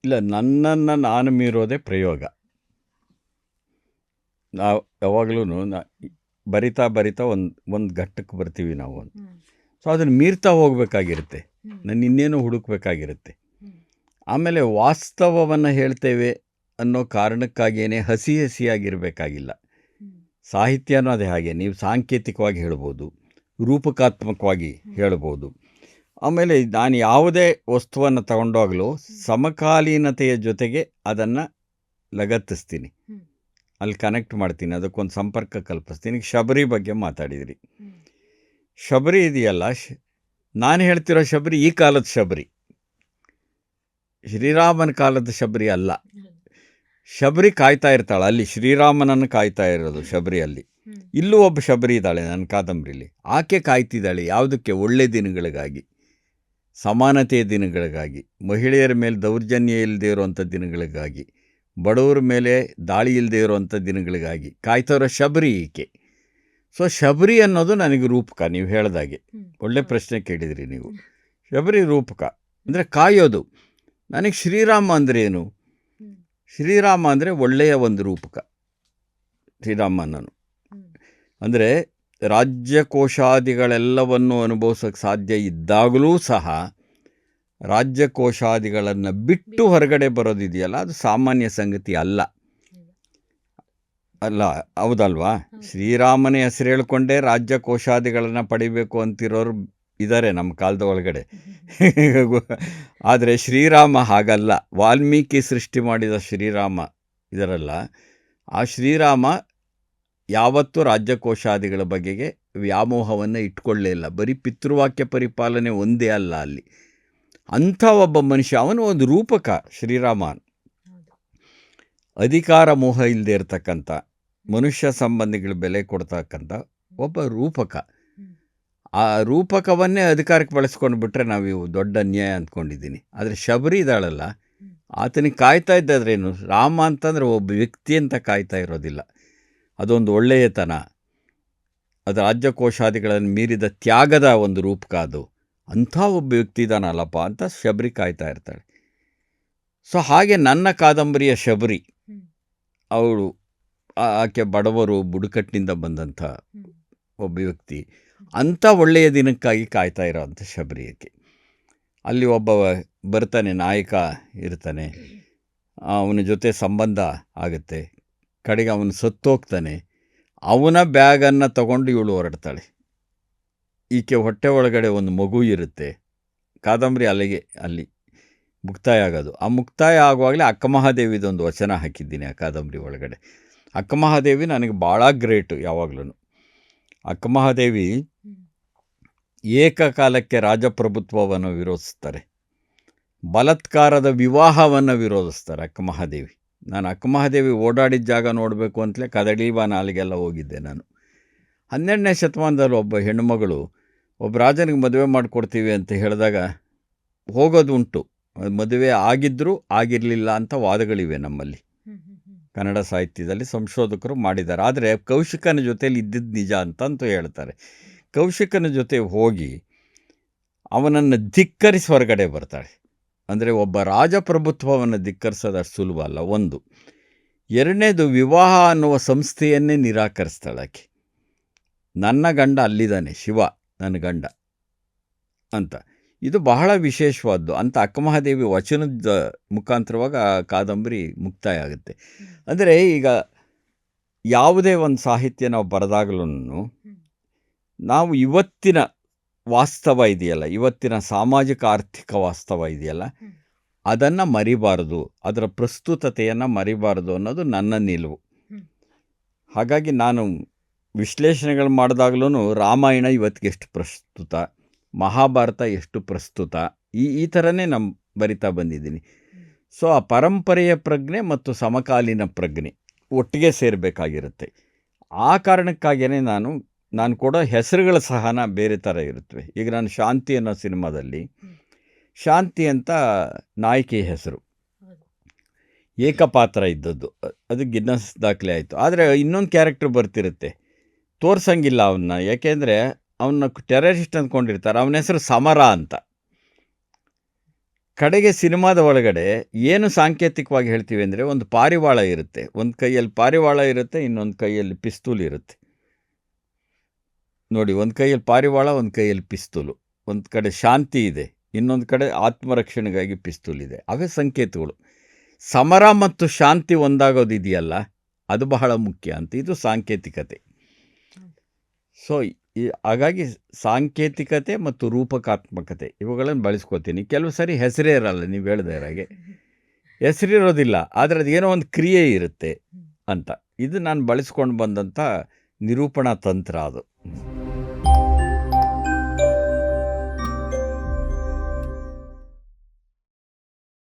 ಇಲ್ಲ, ನನ್ನನ್ನು ನಾನು ಮೀರೋದೇ ಪ್ರಯೋಗ. ನಾವು ಯಾವಾಗಲೂ ಬರಿತಾ ಬರಿತಾ ಒಂದು ಘಟ್ಟಕ್ಕೆ ಬರ್ತೀವಿ ನಾವು. ಸೊ ಅದನ್ನು ಮೀರ್ತಾ ಹೋಗಬೇಕಾಗಿರುತ್ತೆ, ನಾನು ಇನ್ನೇನು ಹುಡುಕಬೇಕಾಗಿರುತ್ತೆ. ಆಮೇಲೆ ವಾಸ್ತವವನ್ನು ಹೇಳ್ತೇವೆ ಅನ್ನೋ ಕಾರಣಕ್ಕಾಗಿಯೇ ಹಸಿಯಾಗಿರಬೇಕಾಗಿಲ್ಲ. ಸಾಹಿತ್ಯನೂ ಅದೇ ಹಾಗೆ, ನೀವು ಸಾಂಕೇತಿಕವಾಗಿ ಹೇಳ್ಬೋದು, ರೂಪಕಾತ್ಮಕವಾಗಿ ಹೇಳ್ಬೋದು. ಆಮೇಲೆ ನಾನು ಯಾವುದೇ ವಸ್ತುವನ್ನು ತಗೊಂಡಾಗಲೂ ಸಮಕಾಲೀನತೆಯ ಜೊತೆಗೆ ಅದನ್ನು ಲಗತ್ತಿಸ್ತೀನಿ, ಅಲ್ಲಿ ಕನೆಕ್ಟ್ ಮಾಡ್ತೀನಿ, ಅದಕ್ಕೊಂದು ಸಂಪರ್ಕ ಕಲ್ಪಿಸ್ತೀನಿ. ಶಬರಿ ಬಗ್ಗೆ ಮಾತಾಡಿದ್ರಿ. ಶಬರಿ ಇದೆಯಲ್ಲ, ನಾನು ಹೇಳ್ತಿರೋ ಶಬರಿ ಈ ಕಾಲದ ಶಬರಿ, ಶ್ರೀರಾಮನ ಕಾಲದ ಶಬರಿ ಅಲ್ಲ. ಶಬರಿ ಕಾಯ್ತಾ ಇರ್ತಾಳೆ, ಅಲ್ಲಿ ಶ್ರೀರಾಮನನ್ನು ಕಾಯ್ತಾ ಇರೋದು ಶಬರಿಯಲ್ಲಿ. ಇಲ್ಲೂ ಒಬ್ಬ ಶಬರಿ ಇದ್ದಾಳೆ ನನ್ನ ಕಾದಂಬರಿಲಿ. ಆಕೆ ಕಾಯ್ತಿದ್ದಾಳೆ ಯಾವುದಕ್ಕೆ? ಒಳ್ಳೆ ದಿನಗಳಿಗಾಗಿ, ಸಮಾನತೆಯ ದಿನಗಳಿಗಾಗಿ, ಮಹಿಳೆಯರ ಮೇಲೆ ದೌರ್ಜನ್ಯ ಇಲ್ಲದೆ ಇರುವಂಥ ದಿನಗಳಿಗಾಗಿ, ಬಡವರ ಮೇಲೆ ದಾಳಿ ಇಲ್ಲದೆ ಇರುವಂಥ ದಿನಗಳಿಗಾಗಿ ಕಾಯ್ತಾ ಇರೋ ಶಬರಿ ಈಕೆ. ಸೊ ಶಬರಿ ಅನ್ನೋದು ನನಗೆ ರೂಪಕ. ನೀವು ಹೇಳ್ದಾಗೆ ಒಳ್ಳೆ ಪ್ರಶ್ನೆ ಕೇಳಿದ್ರಿ ನೀವು. ಶಬರಿ ರೂಪಕ ಅಂದರೆ ಕಾಯೋದು. ನನಗೆ ಶ್ರೀರಾಮ ಅಂದರೆ ಏನು? ಶ್ರೀರಾಮ ಅಂದರೆ ಒಳ್ಳೆಯ ಒಂದು ರೂಪಕ. ಶ್ರೀರಾಮನನು ಅಂದರೆ ರಾಜ್ಯಕೋಶಾದಿಗಳೆಲ್ಲವನ್ನು ಅನುಭವಿಸೋಕ್ಕೆ ಸಾಧ್ಯ ಇದ್ದಾಗಲೂ ಸಹ ರಾಜ್ಯಕೋಶಾದಿಗಳನ್ನು ಬಿಟ್ಟು ಹೊರಗಡೆ ಬರೋದಿದೆಯಲ್ಲ, ಅದು ಸಾಮಾನ್ಯ ಸಂಗತಿ ಅಲ್ಲ. ಹೌದಲ್ವಾ? ಶ್ರೀರಾಮನೇ ಹೆಸರು ಹೇಳ್ಕೊಂಡೇ ರಾಜ್ಯಕೋಶಾದಿಗಳನ್ನು ಪಡಿಬೇಕು ಅಂತಿರೋರು ಇದ್ದಾರೆ ನಮ್ಮ ಕಾಲದ ಒಳಗಡೆ. ಆದರೆ ಶ್ರೀರಾಮ ಹಾಗಲ್ಲ. ವಾಲ್ಮೀಕಿ ಸೃಷ್ಟಿ ಮಾಡಿದ ಶ್ರೀರಾಮ ಇದರಲ್ಲ, ಆ ಶ್ರೀರಾಮ ಯಾವತ್ತೂ ರಾಜ್ಯಕೋಶಾದಿಗಳ ಬಗೆಗೆ ವ್ಯಾಮೋಹವನ್ನು ಇಟ್ಕೊಳ್ಳೇ ಇಲ್ಲ. ಬರೀ ಪಿತೃವಾಕ್ಯ ಪರಿಪಾಲನೆ ಒಂದೇ ಅಲ್ಲ ಅಲ್ಲಿ. ಅಂಥ ಒಬ್ಬ ಮನುಷ್ಯ, ಅವನು ಒಂದು ರೂಪಕ. ಶ್ರೀರಾಮ ಅಧಿಕಾರ ಮೋಹ ಇಲ್ಲದೆ ಇರತಕ್ಕಂಥ, ಮನುಷ್ಯ ಸಂಬಂಧಿಗಳ ಬೆಲೆ ಕೊಡ್ತಕ್ಕಂಥ ಒಬ್ಬ ರೂಪಕ. ಆ ರೂಪಕವನ್ನೇ ಅಧಿಕಾರಕ್ಕೆ ಬಳಸ್ಕೊಂಡು ಬಿಟ್ಟರೆ ನಾವು ದೊಡ್ಡ ಅನ್ಯಾಯ ಅಂದ್ಕೊಂಡಿದ್ದೀನಿ. ಆದರೆ ಶಬರಿ ಇದ್ದಾಳಲ್ಲ, ಆತನಿಗೆ ಕಾಯ್ತಾ ಇದ್ದಾದ್ರೇನು? ರಾಮ ಅಂತಂದರೆ ಒಬ್ಬ ವ್ಯಕ್ತಿ ಅಂತ ಕಾಯ್ತಾ ಇರೋದಿಲ್ಲ, ಅದೊಂದು ಒಳ್ಳೆಯತನ, ಅದು ರಾಜ್ಯಕೋಶಾದಿಗಳನ್ನು ಮೀರಿದ ತ್ಯಾಗದ ಒಂದು ರೂಪಕ. ಅದು ಅಂಥ ಒಬ್ಬ ವ್ಯಕ್ತಿ ಇದ್ದಾನಲ್ಲಪ್ಪ ಅಂತ ಶಬರಿ ಕಾಯ್ತಾ ಇರ್ತಾಳೆ. ಸೊ ಹಾಗೆ ನನ್ನ ಕಾದಂಬರಿಯ ಶಬರಿ, ಅವಳು ಆಕೆ ಬಡವರು, ಬುಡಕಟ್ಟಿನಿಂದ ಬಂದಂಥ ಒಬ್ಬ ವ್ಯಕ್ತಿ, ಅಂಥ ಒಳ್ಳೆಯ ದಿನಕ್ಕಾಗಿ ಕಾಯ್ತಾ ಇರೋವಂಥ ಶಬರಿ ಆಕೆ. ಅಲ್ಲಿ ಒಬ್ಬ ಬರ್ತಾನೆ, ನಾಯಕ ಇರ್ತಾನೆ, ಅವನ ಜೊತೆ ಸಂಬಂಧ ಆಗುತ್ತೆ, ಕಡೆಗೆ ಅವನು ಸತ್ತೋಗ್ತಾನೆ. ಅವನ ಬ್ಯಾಗನ್ನು ತಗೊಂಡು ಇವಳು ಹೊರಡ್ತಾಳೆ. ಈಕೆ ಹೊಟ್ಟೆ ಒಳಗಡೆ ಒಂದು ಮಗು ಇರುತ್ತೆ. ಕಾದಂಬರಿ ಅಲ್ಲಿ ಮುಕ್ತಾಯ ಆಗೋದು. ಆ ಮುಕ್ತಾಯ ಆಗುವಾಗಲೇ ಅಕ್ಕಮಹಾದೇವಿದೊಂದು ವಚನ ಹಾಕಿದ್ದೀನಿ ಆ ಕಾದಂಬರಿ ಒಳಗಡೆ. ಅಕ್ಕಮಹಾದೇವಿ ನನಗೆ ಭಾಳ ಗ್ರೇಟು ಯಾವಾಗಲೂ. ಅಕ್ಕಮಹಾದೇವಿ ಏಕಕಾಲಕ್ಕೆ ರಾಜಪ್ರಭುತ್ವವನ್ನು ವಿರೋಧಿಸ್ತಾರೆ, ಬಲಾತ್ಕಾರದ ವಿವಾಹವನ್ನು ವಿರೋಧಿಸ್ತಾರೆ ಅಕ್ಕಮಹಾದೇವಿ. ನಾನು ಅಕ್ಕಮಹಾದೇವಿ ಓಡಾಡಿದ ಜಾಗ ನೋಡಬೇಕು ಅಂತಲೇ ಕದಳೀಬಾನಾಲಿಗೆಲ್ಲ ಹೋಗಿದ್ದೆ ನಾನು. 12ನೇ ಶತಮಾನದಲ್ಲಿ ಒಬ್ಬ ಹೆಣ್ಣುಮಗಳು ಒಬ್ಬ ರಾಜನಿಗೆ ಮದುವೆ ಮಾಡಿಕೊಡ್ತೀವಿ ಅಂತ ಹೇಳಿದಾಗ ಹೋಗೋದು ಉಂಟು. ಮದುವೆ ಆಗಿದ್ದರೂ ಆಗಿರಲಿಲ್ಲ ಅಂತ ವಾದಗಳಿವೆ ನಮ್ಮಲ್ಲಿ. ಕನ್ನಡ ಸಾಹಿತ್ಯದಲ್ಲಿ ಸಂಶೋಧಕರು ಮಾಡಿದ್ದಾರೆ. ಆದರೆ ಕೌಶಿಕನ ಜೊತೆಯಲ್ಲಿ ಇದ್ದಿದ್ದು ನಿಜ ಅಂತಂತೂ ಹೇಳ್ತಾರೆ. ಕೌಶಿಕನ ಜೊತೆ ಹೋಗಿ ಅವನನ್ನು ಧಿಕ್ಕರಿಸಿ ಹೊರಗಡೆ ಬರ್ತಾಳೆ. ಅಂದರೆ ಒಬ್ಬ ರಾಜಪ್ರಭುತ್ವವನ್ನು ಧಿಕ್ಕರಿಸೋದು ಅಷ್ಟು ಸುಲಭ ಅಲ್ಲ, ಒಂದು. ಎರಡನೇದು, ವಿವಾಹ ಅನ್ನುವ ಸಂಸ್ಥೆಯನ್ನೇ ನಿರಾಕರಿಸ್ತಾಳೆ ಆಕೆ. ನನ್ನ ಗಂಡ ಅಲ್ಲಿದ್ದಾನೆ, ಶಿವ ನನ್ನ ಗಂಡ ಅಂತ. ಇದು ಬಹಳ ವಿಶೇಷವಾದ್ದು ಅಂತ ಅಕ್ಕಮಹಾದೇವಿ ವಚನದ ಮುಖಾಂತರವಾಗಿ ಆ ಕಾದಂಬರಿ ಮುಕ್ತಾಯ ಆಗುತ್ತೆ. ಅಂದರೆ ಈಗ ಯಾವುದೇ ಒಂದು ಸಾಹಿತ್ಯ ನಾವು ಬರೆದಾಗಲೂ ನಾವು ಇವತ್ತಿನ ವಾಸ್ತವ ಇದೆಯಲ್ಲ, ಇವತ್ತಿನ ಸಾಮಾಜಿಕ ಆರ್ಥಿಕ ವಾಸ್ತವ ಇದೆಯಲ್ಲ, ಅದನ್ನು ಮರಿಬಾರದು, ಅದರ ಪ್ರಸ್ತುತತೆಯನ್ನು ಮರಿಬಾರದು ಅನ್ನೋದು ನನ್ನ ನಿಲುವು. ಹಾಗಾಗಿ ನಾನು ವಿಶ್ಲೇಷಣೆಗಳು ಮಾಡಿದಾಗಲೂ ರಾಮಾಯಣ ಇವತ್ತಿಗೆ ಎಷ್ಟು ಪ್ರಸ್ತುತ, ಮಹಾಭಾರತ ಎಷ್ಟು ಪ್ರಸ್ತುತ, ಈ ಥರನೇ ನಮ್ಮ ಬರಿತಾ ಬಂದಿದ್ದೀನಿ. ಸೊ ಆ ಪರಂಪರೆಯ ಪ್ರಜ್ಞೆ ಮತ್ತು ಸಮಕಾಲೀನ ಪ್ರಜ್ಞೆ ಒಟ್ಟಿಗೆ ಸೇರಬೇಕಾಗಿರುತ್ತೆ. ಆ ಕಾರಣಕ್ಕಾಗಿಯೇ ನಾನು ಕೊಡೋ ಹೆಸರುಗಳ ಸಹನ ಬೇರೆ ಥರ ಇರುತ್ತವೆ. ಈಗ ನಾನು ಶಾಂತಿ ಅನ್ನೋ ಸಿನಿಮಾದಲ್ಲಿ ಶಾಂತಿ ಅಂತ ನಾಯಕಿ ಹೆಸರು, ಏಕಪಾತ್ರ ಇದ್ದದ್ದು, ಅದು ಗಿನ್ನಸ್ ದಾಖಲೆ ಆಯಿತು. ಆದರೆ ಇನ್ನೊಂದು ಕ್ಯಾರೆಕ್ಟರ್ ಬರ್ತಿರುತ್ತೆ, ತೋರ್ಸಂಗಿಲ್ಲ ಅವನ್ನ, ಯಾಕೆಂದರೆ ಅವನ್ನ ಟೆರರಿಸ್ಟ್ ಅಂದ್ಕೊಂಡಿರ್ತಾರೆ. ಅವನ ಹೆಸರು ಸಮರ ಅಂತ. ಕಡೆಗೆ ಸಿನಿಮಾದ ಒಳಗಡೆ ಏನು ಸಾಂಕೇತಿಕವಾಗಿ ಹೇಳ್ತೀವಿ ಅಂದರೆ, ಒಂದು ಪಾರಿವಾಳ ಇರುತ್ತೆ, ಒಂದು ಕೈಯಲ್ಲಿ ಪಾರಿವಾಳ ಇರುತ್ತೆ, ಇನ್ನೊಂದು ಕೈಯಲ್ಲಿ ಪಿಸ್ತೂಲ್ ಇರುತ್ತೆ. ನೋಡಿ, ಒಂದು ಕೈಯಲ್ಲಿ ಪಾರಿವಾಳ, ಒಂದು ಕೈಯಲ್ಲಿ ಪಿಸ್ತೂಲು. ಒಂದು ಕಡೆ ಶಾಂತಿ ಇದೆ, ಇನ್ನೊಂದು ಕಡೆ ಆತ್ಮರಕ್ಷಣೆಗಾಗಿ ಪಿಸ್ತೂಲ್ ಇದೆ. ಅವೇ ಸಂಕೇತಗಳು. ಸಮರ ಮತ್ತು ಶಾಂತಿ ಒಂದಾಗೋದಿದೆಯಲ್ಲ, ಅದು ಬಹಳ ಮುಖ್ಯ ಅಂತ. ಇದು ಸಾಂಕೇತಿಕತೆ. ಸೊ ಹಾಗಾಗಿ ಸಾಂಕೇತಿಕತೆ ಮತ್ತು ರೂಪಕಾತ್ಮಕತೆ ಇವುಗಳನ್ನು ಬಳಸ್ಕೋತೀನಿ. ಕೆಲವು ಸರಿ ಹೆಸರೇ ಇರಲ್ಲ, ನೀವು ಹೇಳಿದ ಹಾಗೆ ಹೆಸರಿರೋದಿಲ್ಲ, ಆದರೆ ಅದೇನೋ ಒಂದು ಕ್ರಿಯೆ ಇರುತ್ತೆ ಅಂತ. ಇದು ನಾನು ಬಳಸ್ಕೊಂಡು ಬಂದಂಥ ನಿರೂಪಣಾ ತಂತ್ರ ಅದು.